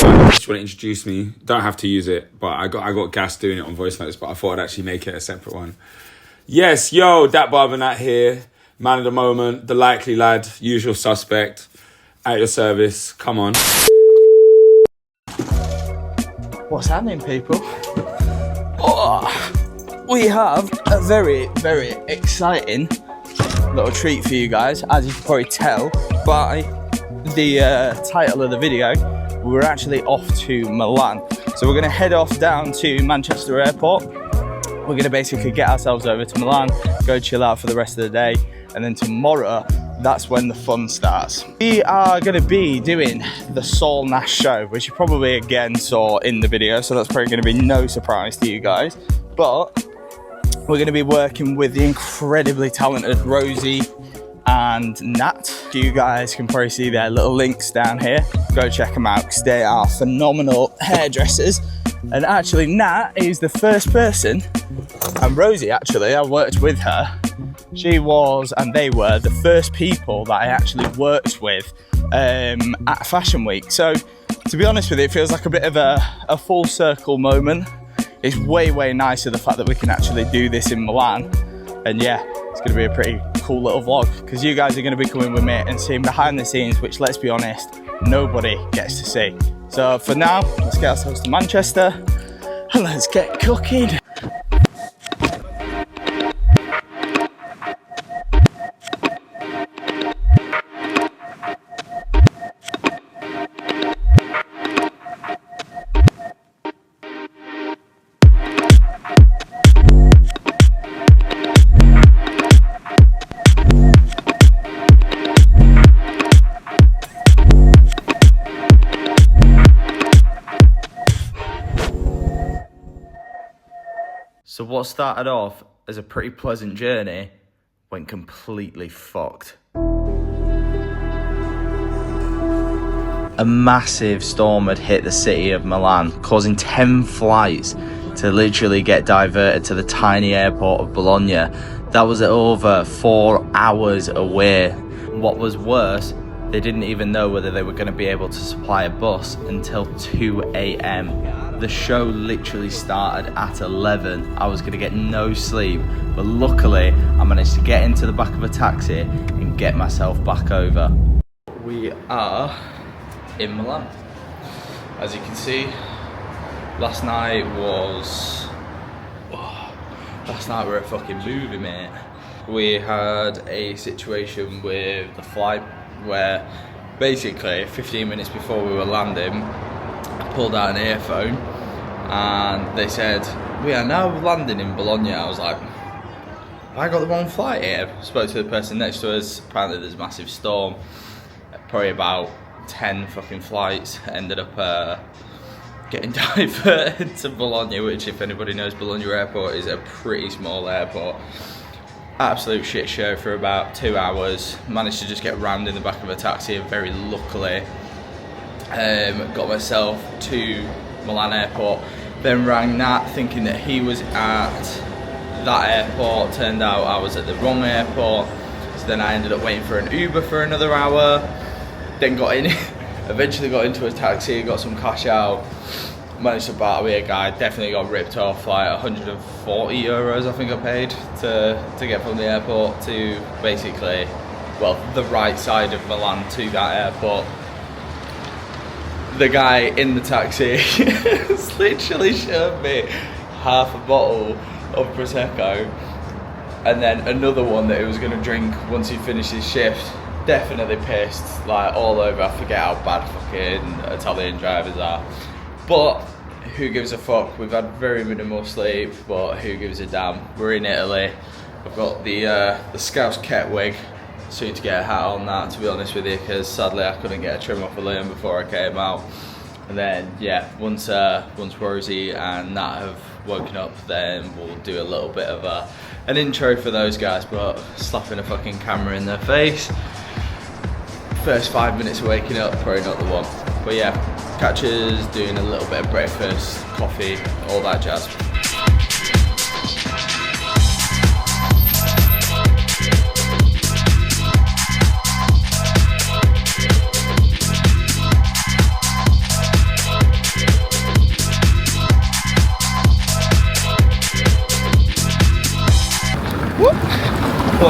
Just want to introduce me. Don't have to use it, but I got gas doing it on voice notes, but I thought I'd actually make it a separate one. Yes, yo, that barber Nat here. Man of the moment, the likely lad, usual suspect. At your service, come on. What's happening, people? Oh, we have a very, very exciting little treat for you guys. As you can probably tell by the title of the video, we're actually off to Milan. So we're going to head off down to Manchester Airport. We're going to basically get ourselves over to Milan, go chill out for the rest of the day, and then tomorrow, that's when the fun starts. We are going to be doing the Saul Nash show, which you probably again saw in the video, so that's probably going to be no surprise to you guys. But we're going to be working with the incredibly talented Rosie and Nat. You guys can probably see their little links down here. Go check them out because they are phenomenal hairdressers. And actually Nat is the first person, and Rosie actually, I worked with her. She was, and they were, the first people that I actually worked with at Fashion Week. So to be honest with you, it feels like a bit of a full circle moment. It's way, way nicer the fact that we can actually do this in Milan. And yeah, it's going to be a pretty cool little vlog because you guys are going to be coming with me and seeing behind the scenes, which, let's be honest, nobody gets to see. So for now, let's get ourselves to Manchester and let's get cooking. So what started off as a pretty pleasant journey went completely fucked. A massive storm had hit the city of Milan, causing 10 flights to literally get diverted to the tiny airport of Bologna. That was over 4 hours away. What was worse, they didn't even know whether they were going to be able to supply a bus until 2 a.m. The show literally started at 11. I was going to get no sleep, but luckily I managed to get into the back of a taxi and get myself back over. We are in Milan. As you can see, last night we were a fucking movie, mate. We had a situation with the flight where basically 15 minutes before we were landing, I pulled out an earphone and they said, "We are now landing in Bologna." I was like, "Have I got the wrong flight here?" Spoke to the person next to us. Apparently there's a massive storm. Probably about 10 fucking flights ended up getting diverted to Bologna, which, if anybody knows, Bologna airport is a pretty small airport. Absolute shit show for about 2 hours. Managed to just get rammed in the back of a taxi, and very luckily got myself to Milan airport. Then rang Nat thinking that he was at that airport. Turned out I was at the wrong airport. So then I ended up waiting for an Uber for another hour. Then got in, eventually got into a taxi, got some cash out. Managed to battle with a guy, definitely got ripped off, like 140 euros I think I paid to get from the airport to basically, well, the right side of Milan to that airport. The guy in the taxi literally showed me half a bottle of Prosecco and then another one that he was going to drink once he finished his shift. Definitely pissed, like all over. I forget how bad fucking Italian drivers are. But who gives a fuck? We've had very minimal sleep, but who gives a damn? We're in Italy. I've got the Scouse Ket wig. Soon to get a hat on that, to be honest with you, because sadly I couldn't get a trim off of Liam before I came out. And then yeah, once Rosie and Nat have woken up, then we'll do a little bit of an intro for those guys, but slapping a fucking camera in their face. First 5 minutes of waking up, probably not the one. But yeah, catch us doing a little bit of breakfast, coffee, all that jazz.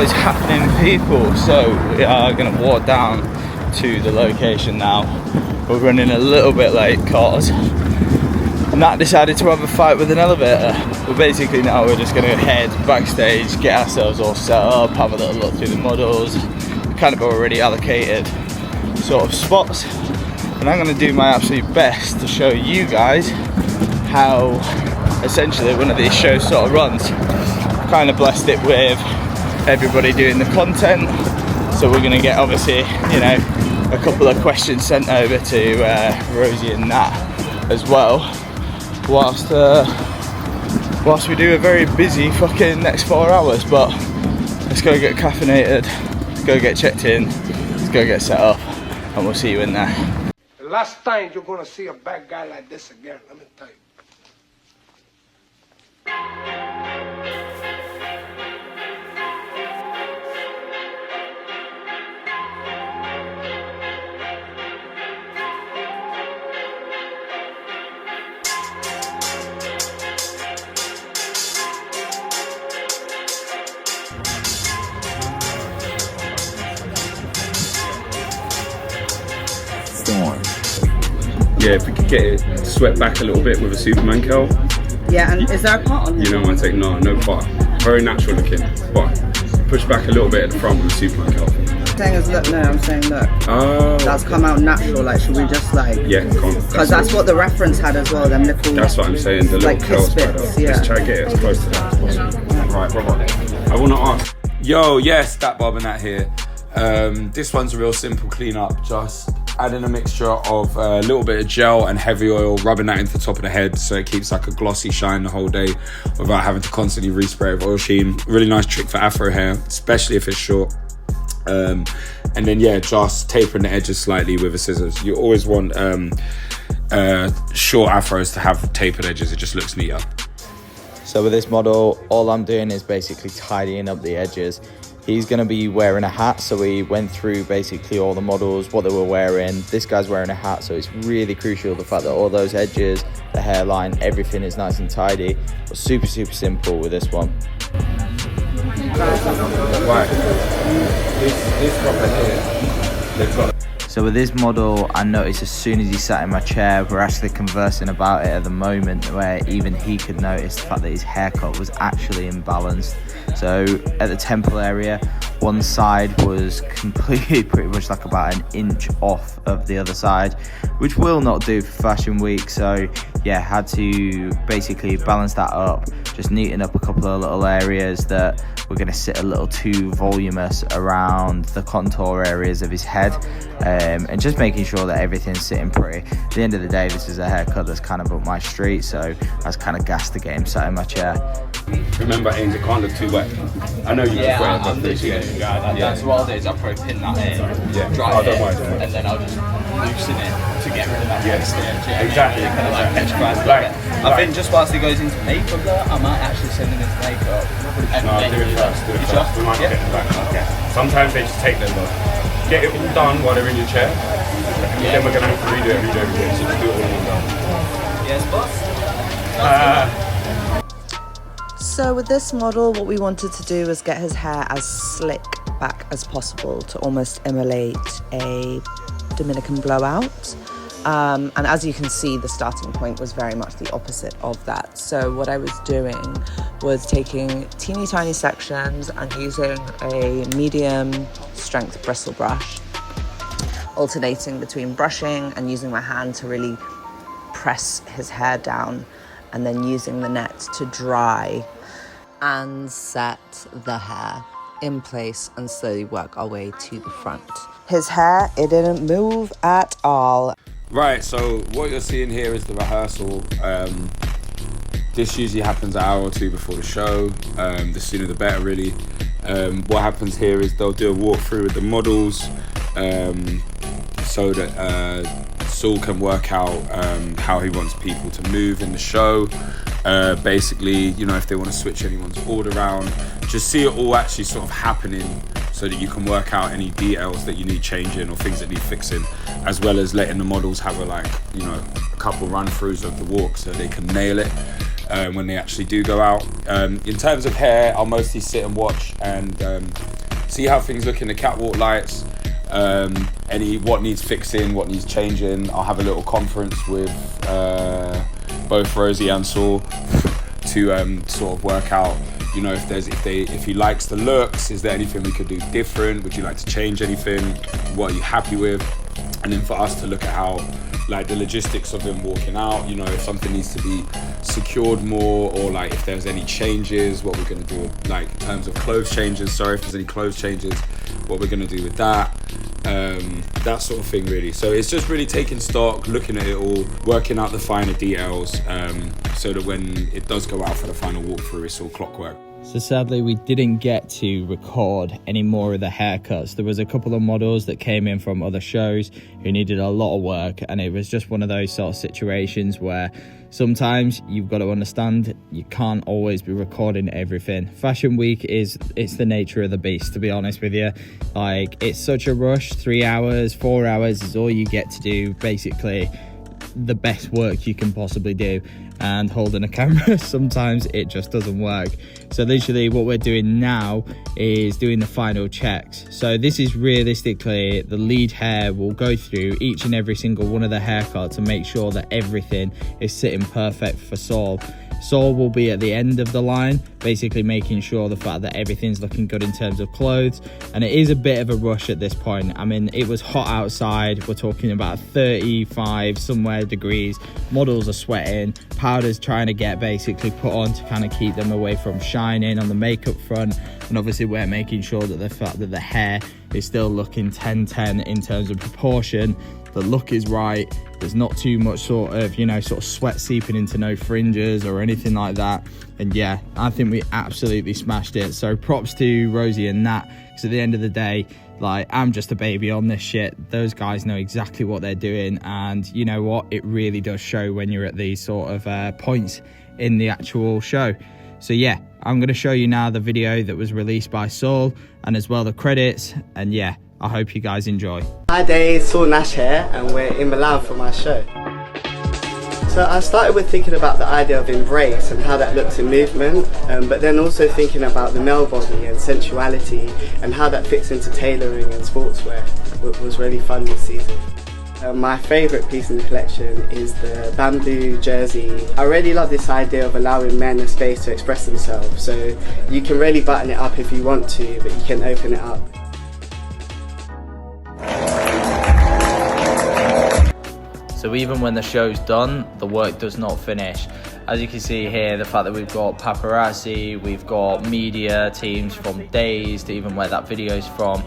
what is happening, people? So we are going to walk down to the location now. We're running a little bit late because Nat decided to have a fight with an elevator. But basically now we're just going to head backstage, get ourselves all set up, have a little look through the models. We kind of already allocated sort of spots, and I'm going to do my absolute best to show you guys how essentially one of these shows sort of runs. Kind of blessed it with everybody doing the content, so we're going to get, obviously, you know, a couple of questions sent over to Rosie and Nat as well, whilst we do a very busy fucking next 4 hours. But let's go get caffeinated, let's go get checked in, let's go get set up, and we'll see you in there. The last time you're gonna see a bad guy like this again, let me tell you. Yeah, if we could get it swept back a little bit with a Superman curl. Yeah, and is there a part on it? You know my take, no part. Very natural looking, but push back a little bit at the front with a Superman curl. Saying is look, no, I'm saying look. Oh. That's come out natural, like should we just like... Yeah, come on. Because that's what the reference had as well, them little... That's what I'm saying, the little like curl kiss spread bits, up. yeah. Let's try to get it as close to that as possible. Yeah. Right, brother. I want to ask. Yo, yes, that Barber Nat here. This one's a real simple cleanup, just adding a mixture of a little bit of gel and heavy oil, rubbing that into the top of the head so it keeps like a glossy shine the whole day without having to constantly respray with oil sheen. Really nice trick for afro hair, especially if it's short. And then yeah, just tapering the edges slightly with a scissors. You always want short afros to have tapered edges, it just looks neater. So with this model, all I'm doing is basically tidying up the edges. He's going to be wearing a hat, so we went through basically all the models, what they were wearing. This guy's wearing a hat, so it's really crucial the fact that all those edges, the hairline, everything is nice and tidy. But super, super simple with this one. Right, this proper here, they've got... So with this model, I noticed as soon as he sat in my chair, we're actually conversing about it at the moment, where even he could notice the fact that his haircut was actually imbalanced. So at the temple area, one side was completely pretty much like about an inch off of the other side, which will not do for Fashion Week. So yeah, had to basically balance that up, just neaten up a couple of little areas that were going to sit a little too voluminous around the contour areas of his head, and just making sure that everything's sitting pretty. At the end of the day, this is a haircut that's kind of up my street, so I was kind of gassed to get him sat in my chair. Remember, Ains, it can't look too wet. I know you prefer it, but That's what I'll do, is I'll probably pin that in, dry it, and then I'll just loosen it to get rid of that backstage. Exactly. Kind of like petrifies a bit. I think just whilst he goes into makeup though, I might actually send him into makeup. No, do it first. We might get them back. Okay. Sometimes they just take them though. Get it all done while they're in your chair. Then we're going to have to redo it. So just do it all in one go. Yes, boss? So with this model, what we wanted to do was get his hair as slick back as possible to almost emulate a Dominican blowout. And as you can see, the starting point was very much the opposite of that. So what I was doing was taking teeny tiny sections and using a medium strength bristle brush, alternating between brushing and using my hand to really press his hair down, and then using the net to dry and set the hair in place and slowly work our way to the front. His hair, it didn't move at all. Right, so what you're seeing here is the rehearsal. This usually happens an hour or two before the show. The sooner the better, really. What happens here is they'll do a walkthrough with the models so that Saul can work out how he wants people to move in the show. Basically, you know, if they want to switch anyone's order around, just see it all actually sort of happening so that you can work out any details that you need changing or things that need fixing, as well as letting the models have a couple run-throughs of the walk so they can nail it. when they actually do go out. In terms of hair, I'll mostly sit and watch and see how things look in the catwalk lights. What needs fixing, what needs changing. I'll have a little conference with both Rosie and Saul to sort of work out, you know, if he likes the looks, is there anything we could do different? Would you like to change anything? What are you happy with? And then for us to look at how, like, the logistics of him walking out, you know, if something needs to be secured more, or like if there's any changes, what we're gonna do, like in terms of clothes changes, sorry, if there's any clothes changes, what we're gonna do with that. That sort of thing, really. So it's just really taking stock, looking at it all, working out the finer details, so that when it does go out for the final walkthrough, it's all clockwork. So sadly, we didn't get to record any more of the haircuts. There was a couple of models that came in from other shows who needed a lot of work, and it was just one of those sort of situations where sometimes you've got to understand you can't always be recording everything. Fashion week it's the nature of the beast, to be honest with you. Like, it's such a rush. 3 hours, 4 hours is all you get to do, basically the best work you can possibly do, and holding a camera sometimes it just doesn't work. So literally what we're doing now is doing the final checks. So this is realistically the lead hair. Will go through each and every single one of the haircuts to make sure that everything is sitting perfect for Saul. Saul will be at the end of the line, basically making sure the fact that everything's looking good in terms of clothes. And it is a bit of a rush at this point. I mean, it was hot outside. We're talking about 35 somewhere degrees. Models are sweating. Powder's trying to get basically put on to kind of keep them away from shining on the makeup front. And obviously we're making sure that the fact that the hair is still looking 10-10 in terms of proportion. The look is right. There's not too much sort of sweat seeping into no fringes or anything like that. And yeah, I think we absolutely smashed it. So props to Rosie and Nat, because at the end of the day, like, I'm just a baby on this shit. Those guys know exactly what they're doing, and you know what? It really does show when you're at these sort of points in the actual show. So yeah, I'm going to show you now the video that was released by Saul, and as well the credits, and yeah, I hope you guys enjoy. Hi there, Saul Nash here, and we're in Milan for my show. So I started with thinking about the idea of embrace and how that looks in movement, but then also thinking about the male body and sensuality and how that fits into tailoring and sportswear. It was really fun this season. My favourite piece in the collection is the bamboo jersey. I really love this idea of allowing men a space to express themselves. So you can really button it up if you want to, but you can open it up. So even when the show's done, the work does not finish. As you can see here, the fact that we've got paparazzi, we've got media teams from Days to even where that video's from,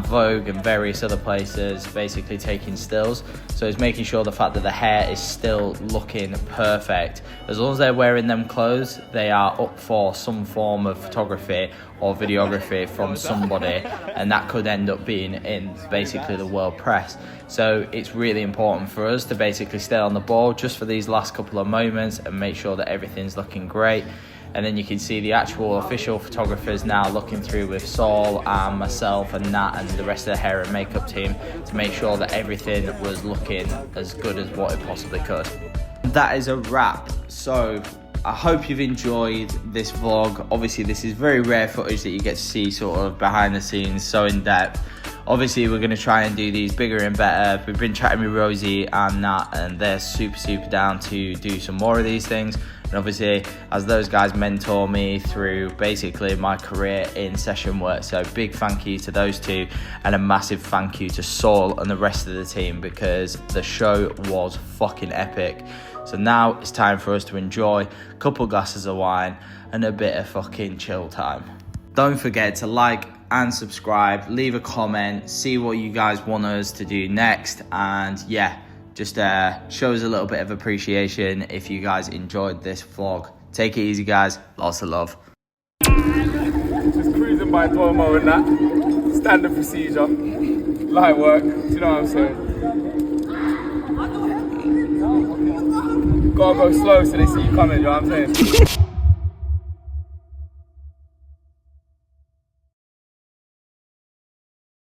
Vogue and various other places, basically taking stills. So it's making sure the fact that the hair is still looking perfect. As long as they're wearing them clothes, they are up for some form of photography or videography from somebody, and that could end up being in basically the world press. So it's really important for us to basically stay on the ball just for these last couple of moments and make sure that everything's looking great. And then you can see the actual official photographers now looking through with Saul and myself and Nat and the rest of the hair and makeup team to make sure that everything was looking as good as what it possibly could. That is a wrap. So I hope you've enjoyed this vlog. Obviously this is very rare footage that you get to see sort of behind the scenes, so in depth. Obviously we're going to try and do these bigger and better. We've been chatting with Rosie and Nat, and they're super down to do some more of these things. And obviously, as those guys mentor me through basically my career in session work. So big thank you to those two, and a massive thank you to Saul and the rest of the team, because the show was fucking epic. So now it's time for us to enjoy a couple glasses of wine and a bit of fucking chill time. Don't forget to like and subscribe, leave a comment, see what you guys want us to do next, and yeah, just shows a little bit of appreciation if you guys enjoyed this vlog. Take it easy, guys. Lots of love. Just cruising by Duomo and that. Standard procedure. Light work. Do you know what I'm saying? Gotta go slow so they see you coming, you know what I'm saying?